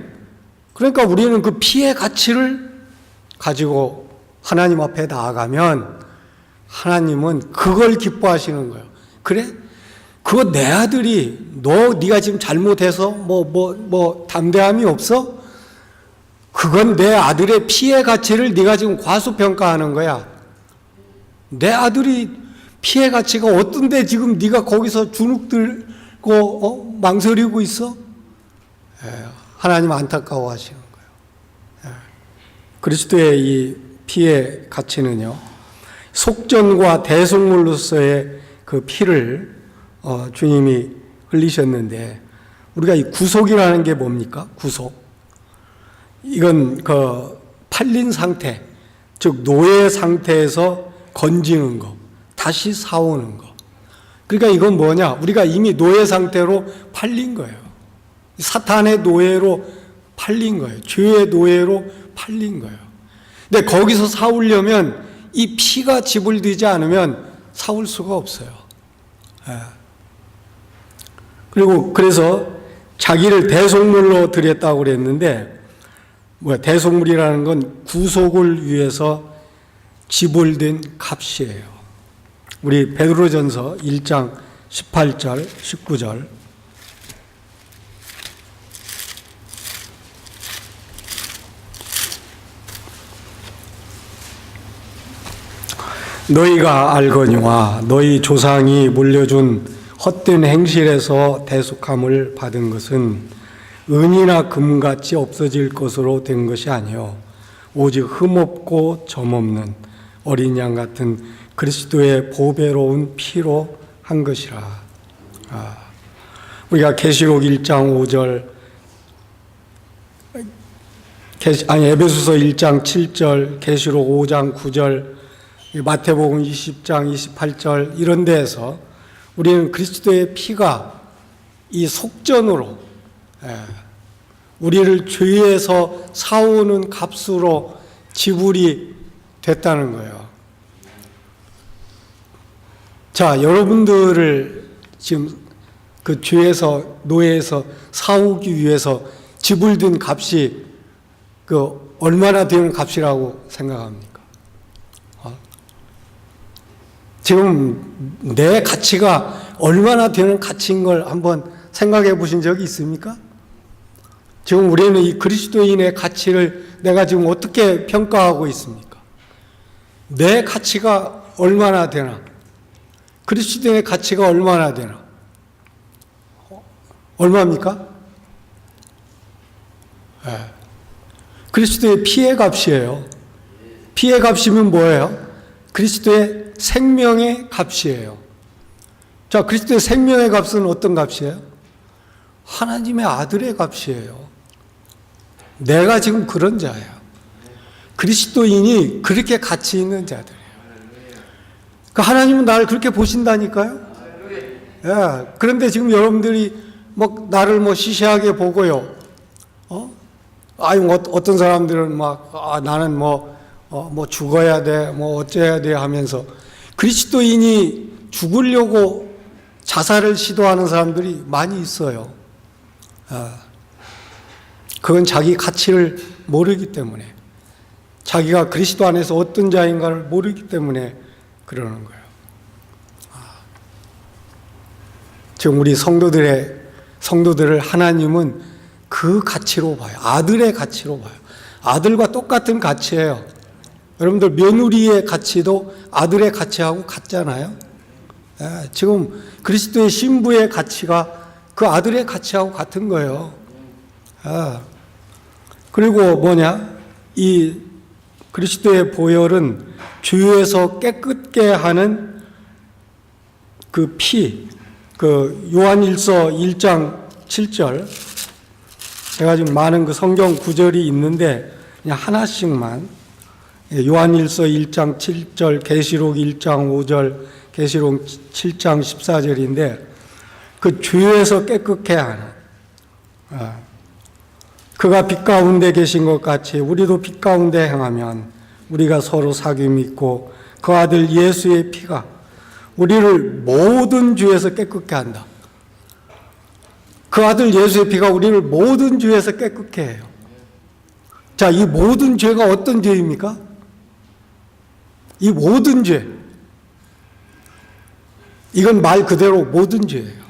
그러니까 우리는 그 피의 가치를 가지고 하나님 앞에 나아가면 하나님은 그걸 기뻐하시는 거예요. 그래? 그거 내 아들이 네가 지금 잘못해서 담대함이 없어? 그건 내 아들의 피의 가치를 네가 지금 과소평가하는 거야. 내 아들이 피의 가치가 어떤데 지금 네가 거기서 주눅들고 망설이고 있어? 하나님 안타까워하시는 거예요. 그리스도의 이 피의 가치는요, 속전과 대속물로서의 그 피를 주님이 흘리셨는데, 우리가 이 구속이라는 게 뭡니까? 구속. 이건 그 팔린 상태, 즉 노예 상태에서 건지는 거, 다시 사오는 거. 그러니까 이건 뭐냐? 우리가 이미 노예 상태로 팔린 거예요. 사탄의 노예로 팔린 거예요. 죄의 노예로 팔린 거예요. 근데 거기서 사오려면 이 피가 지불되지 않으면 사올 수가 없어요. 그리고 그래서 자기를 대속물로 드렸다고 그랬는데, 대속물이라는 건 구속을 위해서 지불된 값이에요. 우리 베드로전서 1장 18절, 19절. 너희가 알거니와 너희 조상이 물려준 헛된 행실에서 대속함을 받은 것은 은이나 금같이 없어질 것으로 된 것이 아니요 오직 흠없고 점없는 어린 양 같은 그리스도의 보배로운 피로 한 것이라. 우리가 계시록 1장 5절, 에베소서 1장 7절, 계시록 5장 9절, 마태복음 20장 28절 이런 데에서 우리는 그리스도의 피가 이 속전으로 우리를 죄에서 사오는 값으로 지불이 됐다는 거예요. 자, 여러분들을 지금 그 죄에서, 노예에서 사오기 위해서 지불된 값이 그 얼마나 되는 값이라고 생각합니까? 지금 내 가치가 얼마나 되는 가치인 걸 한번 생각해 보신 적이 있습니까? 지금 우리는 이 그리스도인의 가치를 내가 지금 어떻게 평가하고 있습니까? 내 가치가 얼마나 되나? 그리스도인의 가치가 얼마나 되나? 얼마입니까? 그리스도의 피의 값이에요. 피의 값이면 뭐예요? 그리스도의 생명의 값이에요. 자, 그리스도의 생명의 값은 어떤 값이에요? 하나님의 아들의 값이에요. 내가 지금 그런 자예요. 그리스도인이 그렇게 가치 있는 자들이에요. 그러니까 하나님은 나를 그렇게 보신다니까요. 그런데 지금 여러분들이 나를 시시하게 보고요. 어떤 사람들은 나는 죽어야 돼, 어째야 돼 하면서 그리스도인이 죽으려고 자살을 시도하는 사람들이 많이 있어요. 그건 자기 가치를 모르기 때문에, 자기가 그리스도 안에서 어떤 자인가를 모르기 때문에 그러는 거예요. 지금 우리 성도들을 하나님은 그 가치로 봐요. 아들의 가치로 봐요. 아들과 똑같은 가치예요. 여러분들 며느리의 가치도 아들의 가치하고 같잖아요. 지금 그리스도의 신부의 가치가 그 아들의 가치하고 같은 거예요. 그리고 이 그리스도의 보혈은 죄에서 깨끗게 하는 그 피, 그 요한일서 1장 7절, 제가 지금 많은 그 성경 구절이 있는데 그냥 하나씩만 요한일서 1장 7절, 계시록 1장 5절, 계시록 7장 14절인데 그 죄에서 깨끗해 하는, 그가 빛 가운데 계신 것 같이 우리도 빛 가운데 행하면 우리가 서로 사귐이 있고 그 아들 예수의 피가 우리를 모든 죄에서 깨끗게 한다. 그 아들 예수의 피가 우리를 모든 죄에서 깨끗게 해요. 자, 이 모든 죄가 어떤 죄입니까? 이 모든 죄, 이건 말 그대로 모든 죄예요.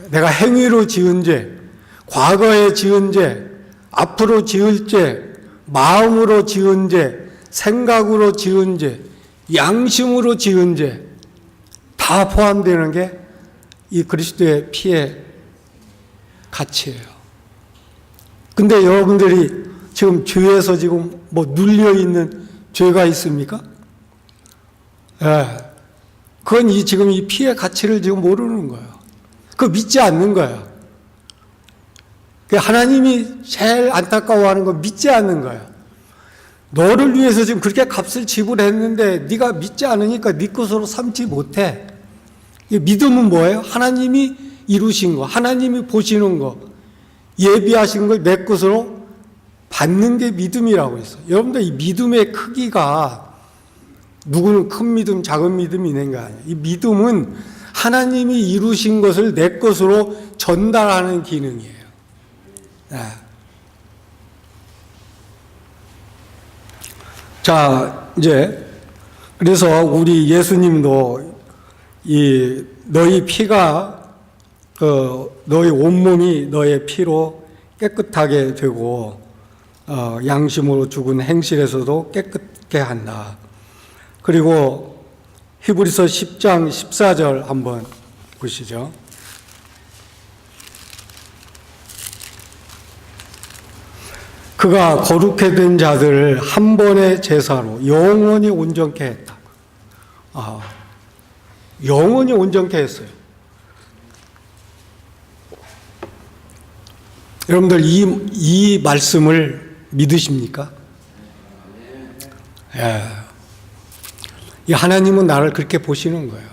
내가 행위로 지은 죄, 과거에 지은 죄, 앞으로 지을 죄, 마음으로 지은 죄, 생각으로 지은 죄, 양심으로 지은 죄, 다 포함되는 게 이 그리스도의 피의 가치예요. 근데 여러분들이 지금 죄에서 지금 뭐 눌려있는 죄가 있습니까? 예. 그건 지금 이 피의 가치를 지금 모르는 거예요. 그거 믿지 않는 거예요. 하나님이 제일 안타까워하는 건 믿지 않는 거예요. 너를 위해서 지금 그렇게 값을 지불했는데 네가 믿지 않으니까 네 것으로 삼지 못해. 믿음은 뭐예요? 하나님이 이루신 거, 하나님이 보시는 거, 예비하신 걸 내 것으로 받는 게 믿음이라고 했어요. 여러분들 이 믿음의 크기가 누구는 큰 믿음, 작은 믿음이 있는 거 아니에요. 이 믿음은 하나님이 이루신 것을 내 것으로 전달하는 기능이에요. 네. 자, 이제 그래서 우리 예수님도 너희 피가 너희 온몸이 너의 피로 깨끗하게 되고 양심으로 죽은 행실에서도 깨끗게 한다. 그리고 히브리서 10장 14절 한번 보시죠. 그가 거룩해 된 자들을 한 번의 제사로 영원히 온전케 했다. 영원히 온전케 했어요. 여러분들 이 말씀을 믿으십니까? 예. 이 하나님은 나를 그렇게 보시는 거예요.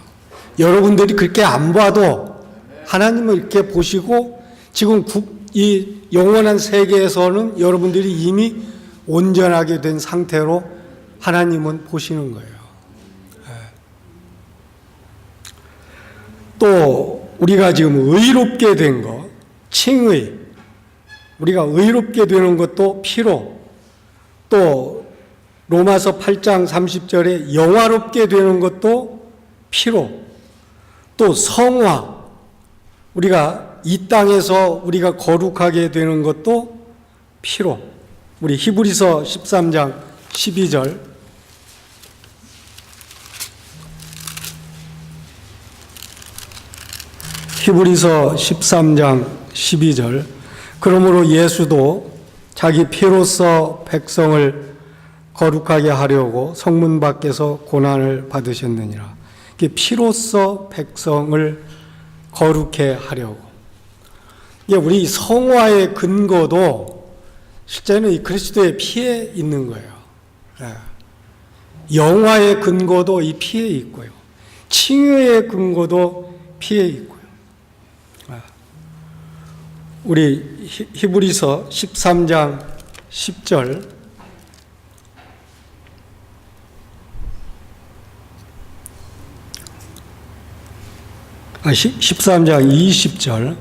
여러분들이 그렇게 안 봐도 하나님을 이렇게 보시고 지금 이 영원한 세계에서는 여러분들이 이미 온전하게 된 상태로 하나님은 보시는 거예요. 또 우리가 지금 의롭게 된 것, 칭의, 우리가 의롭게 되는 것도 피로, 또 로마서 8장 30절에 영화롭게 되는 것도 피로, 또 성화, 우리가 이 땅에서 우리가 거룩하게 되는 것도 피로. 우리 히브리서 13장 12절, 히브리서 13장 12절, 그러므로 예수도 자기 피로써 백성을 거룩하게 하려고 성문 밖에서 고난을 받으셨느니라. 피로써 백성을 거룩해 하려고. 우리 성화의 근거도 실제는 이 그리스도의 피에 있는 거예요. 영화의 근거도 이 피에 있고요. 칭의의 근거도 피에 있고요. 우리 히브리서 13장 10절, 13장 20절,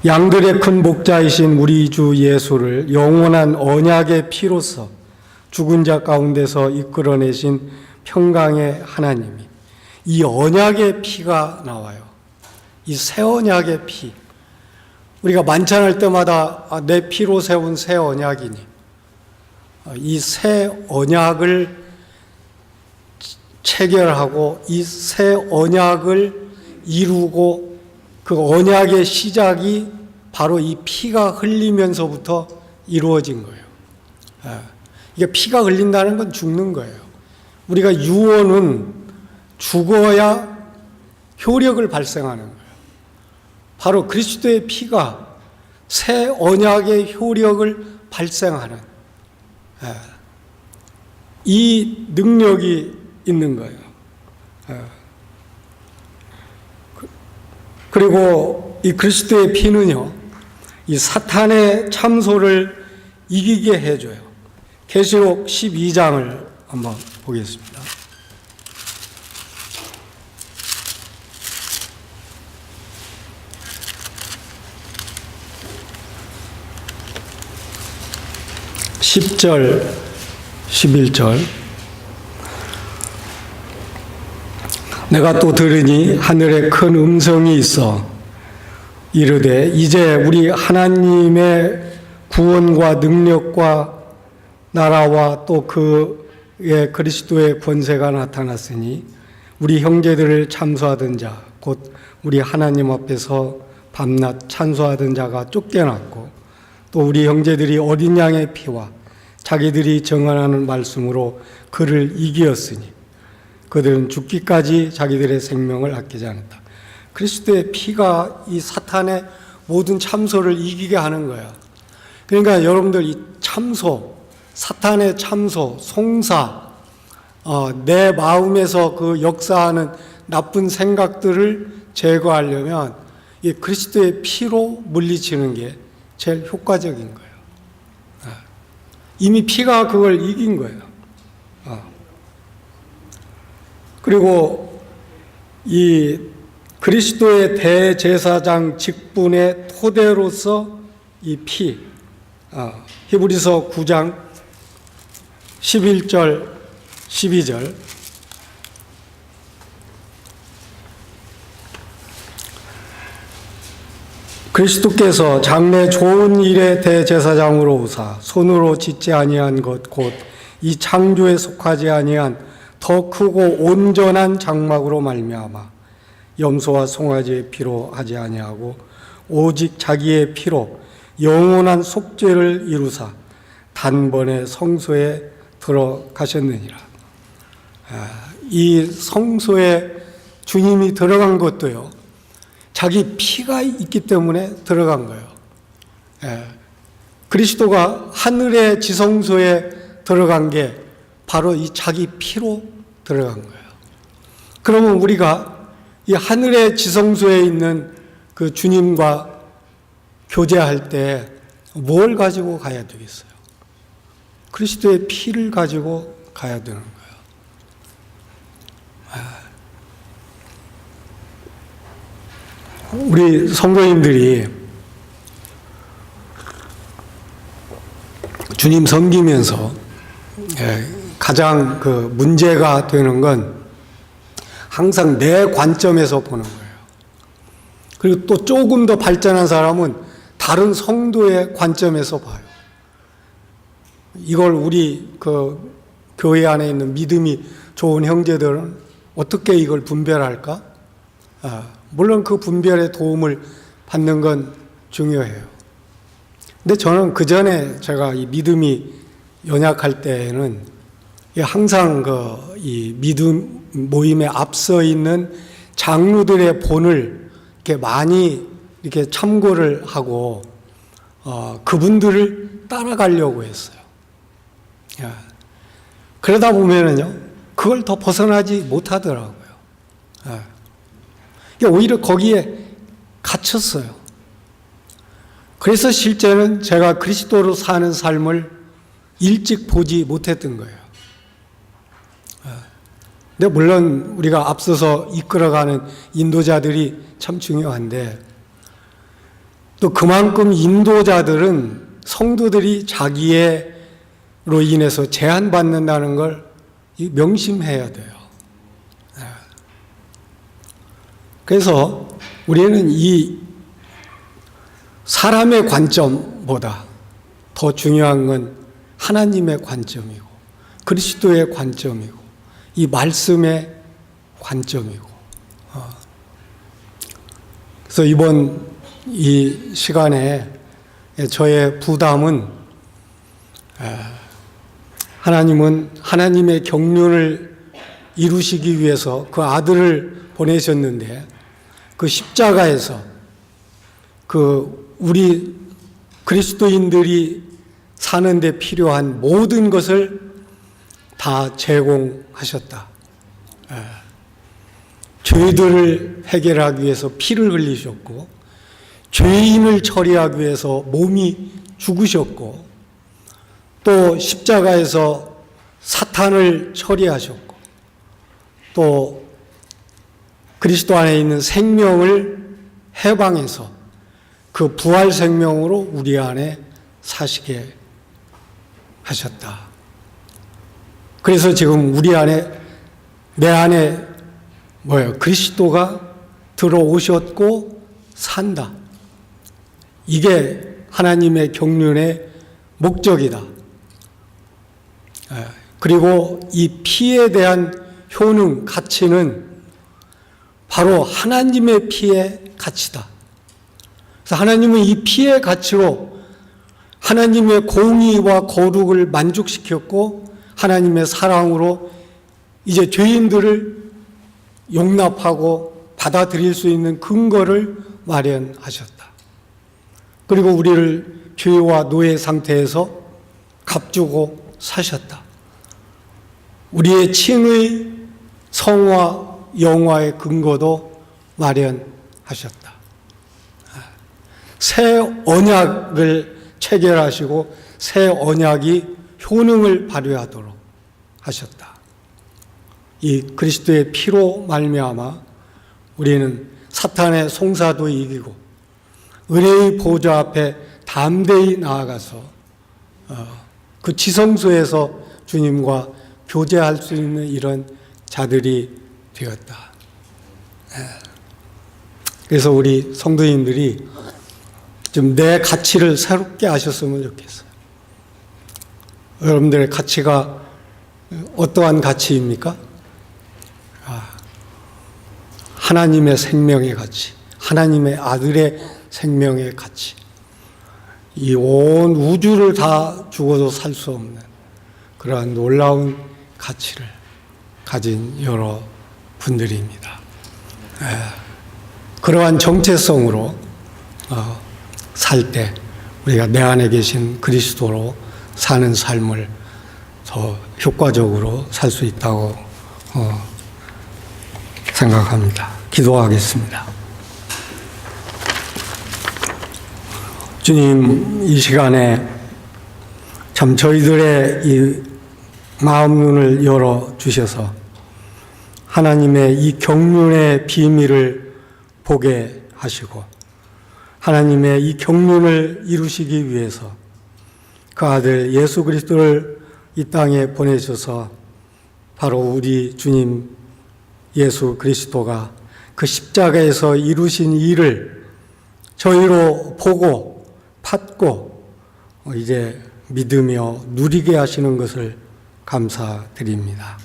양들의 큰 목자이신 우리 주 예수를 영원한 언약의 피로써 죽은 자 가운데서 이끌어내신 평강의 하나님이, 이 언약의 피가 나와요. 이 새 언약의 피. 우리가 만찬할 때마다 내 피로 세운 새 언약이니, 이 새 언약을 체결하고 이 새 언약을 이루고 그 언약의 시작이 바로 이 피가 흘리면서부터 이루어진 거예요. 이게 피가 흘린다는 건 죽는 거예요. 우리가 유언은 죽어야 효력을 발생하는 거예요. 바로 그리스도의 피가 새 언약의 효력을 발생하는, 이 능력이 있는 거예요. 그리고 이 그리스도의 피는요, 이 사탄의 참소를 이기게 해줘요. 계시록 12장을 한번 보겠습니다. (10절) 11절. 내가 또 들으니 하늘에 큰 음성이 있어 이르되 이제 우리 하나님의 구원과 능력과 나라와 또 그의 그리스도의 권세가 나타났으니 우리 형제들을 참소하던 자 곧 우리 하나님 앞에서 밤낮 찬송하던 자가 쫓겨났고 또 우리 형제들이 어린 양의 피와 자기들이 정언하는 말씀으로 그를 이기었으니 그들은 죽기까지 자기들의 생명을 아끼지 않았다. 그리스도의 피가 이 사탄의 모든 참소를 이기게 하는 거예요. 그러니까 여러분들 이 참소, 사탄의 참소, 송사, 내 마음에서 그 역사하는 나쁜 생각들을 제거하려면 이 그리스도의 피로 물리치는 게 제일 효과적인 거예요. 이미 피가 그걸 이긴 거예요. 그리고 이 그리스도의 대제사장 직분의 토대로서 이 피, 히브리서 9장 11절 12절. 그리스도께서 장래 좋은 일의 대제사장으로 오사 손으로 짓지 아니한 것 곧 이 창조에 속하지 아니한 더 크고 온전한 장막으로 말미암아 염소와 송아지의 피로 하지 아니하고 오직 자기의 피로 영원한 속죄를 이루사 단번에 성소에 들어가셨느니라. 이 성소에 주님이 들어간 것도요, 자기 피가 있기 때문에 들어간 거예요. 그리스도가 하늘의 지성소에 들어간 게 바로 이 자기 피로 들어간 거예요. 그러면 우리가 이 하늘의 지성소에 있는 그 주님과 교제할 때 뭘 가지고 가야 되겠어요? 그리스도의 피를 가지고 가야 되는 거예요. 우리 성도님들이 주님 섬기면서 가장 그 문제가 되는 건 항상 내 관점에서 보는 거예요. 그리고 또 조금 더 발전한 사람은 다른 성도의 관점에서 봐요. 이걸 우리 그 교회 안에 있는 믿음이 좋은 형제들은 어떻게 이걸 분별할까? 물론 그 분별에 도움을 받는 건 중요해요. 근데 저는 그 전에 제가 이 믿음이 연약할 때는 항상 이 믿음 모임에 앞서 있는 장로들의 본을 이렇게 많이 이렇게 참고를 하고 그분들을 따라가려고 했어요. 그러다 보면은요, 그걸 더 벗어나지 못하더라고요. 오히려 거기에 갇혔어요. 그래서 실제는 제가 그리스도로 사는 삶을 일찍 보지 못했던 거예요. 근데 물론 우리가 앞서서 이끌어가는 인도자들이 참 중요한데, 또 그만큼 인도자들은 성도들이 자기로 인해서 제한받는다는 걸 명심해야 돼요. 그래서 우리는 이 사람의 관점보다 더 중요한 건 하나님의 관점이고 그리스도의 관점이고 이 말씀의 관점이고. 그래서 이번 이 시간에 저의 부담은, 하나님은 하나님의 경륜을 이루시기 위해서 그 아들을 보내셨는데 그 십자가에서 그 우리 그리스도인들이 사는 데 필요한 모든 것을 다 제공하셨다. 죄들을 해결하기 위해서 피를 흘리셨고, 죄인을 처리하기 위해서 몸이 죽으셨고, 또 십자가에서 사탄을 처리하셨고, 또 그리스도 안에 있는 생명을 해방해서 그 부활 생명으로 우리 안에 사시게 하셨다. 그래서 지금 우리 안에, 내 안에 그리스도가 들어오셨고 산다. 이게 하나님의 경륜의 목적이다. 그리고 이 피에 대한 효능, 가치는 바로 하나님의 피의 가치다. 그래서 하나님은 이 피의 가치로 하나님의 공의와 거룩을 만족시켰고, 하나님의 사랑으로 이제 죄인들을 용납하고 받아들일 수 있는 근거를 마련하셨다. 그리고 우리를 죄와 노예 상태에서 값주고 사셨다. 우리의 칭의, 성화, 영화의 근거도 마련하셨다. 새 언약을 체결하시고 새 언약이 효능을 발휘하도록 하셨다. 이 그리스도의 피로 말미암아 우리는 사탄의 송사도 이기고 은혜의 보좌 앞에 담대히 나아가서 그 지성소에서 주님과 교제할 수 있는 이런 자들이 되었다. 그래서 우리 성도님들이 좀 내 가치를 새롭게 아셨으면 좋겠어요. 여러분들의 가치가 어떠한 가치입니까? 하나님의 생명의 가치, 하나님의 아들의 생명의 가치. 이 온 우주를 다 죽어도 살 수 없는 그러한 놀라운 가치를 가진 여러 분들입니다. 그러한 정체성으로 살 때 우리가 내 안에 계신 그리스도로 사는 삶을 더 효과적으로 살 수 있다고 생각합니다. 기도하겠습니다. 주님, 이 시간에 참 저희들의 이 마음 눈을 열어 주셔서 하나님의 이 경륜의 비밀을 보게 하시고 하나님의 이 경륜을 이루시기 위해서 그 아들 예수 그리스도를 이 땅에 보내셔서 바로 우리 주님 예수 그리스도가 그 십자가에서 이루신 일을 저희로 보고 받고 이제 믿으며 누리게 하시는 것을 감사드립니다.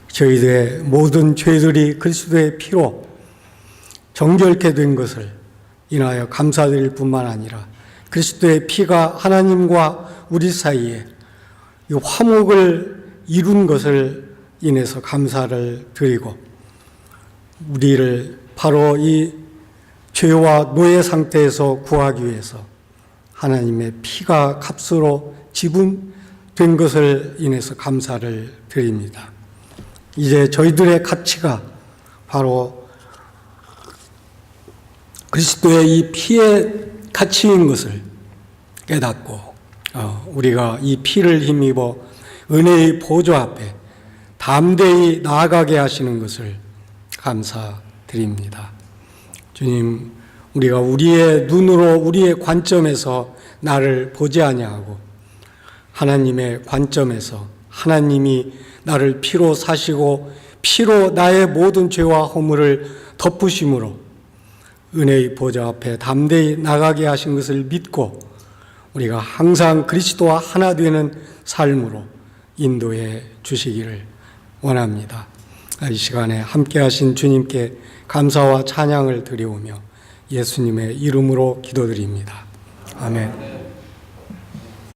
저희들의 모든 죄들이 그리스도의 피로 정결케 된 것을 인하여 감사드릴 뿐만 아니라 그리스도의 피가 하나님과 우리 사이에 이 화목을 이룬 것을 인해서 감사를 드리고 우리를 바로 이 죄와 노예 상태에서 구하기 위해서 하나님의 피가 값으로 지분된 것을 인해서 감사를 드립니다. 이제 저희들의 가치가 바로 그리스도의 이 피의 가치인 것을 깨닫고 우리가 이 피를 힘입어 은혜의 보좌 앞에 담대히 나아가게 하시는 것을 감사드립니다. 주님, 우리가 우리의 눈으로 우리의 관점에서 나를 보지 아니하고 하나님의 관점에서 하나님이 나를 피로 사시고 피로 나의 모든 죄와 허물을 덮으심으로 은혜의 보좌 앞에 담대히 나가게 하신 것을 믿고 우리가 항상 그리스도와 하나 되는 삶으로 인도해 주시기를 원합니다. 이 시간에 함께 하신 주님께 감사와 찬양을 드리오며 예수님의 이름으로 기도드립니다. 아멘.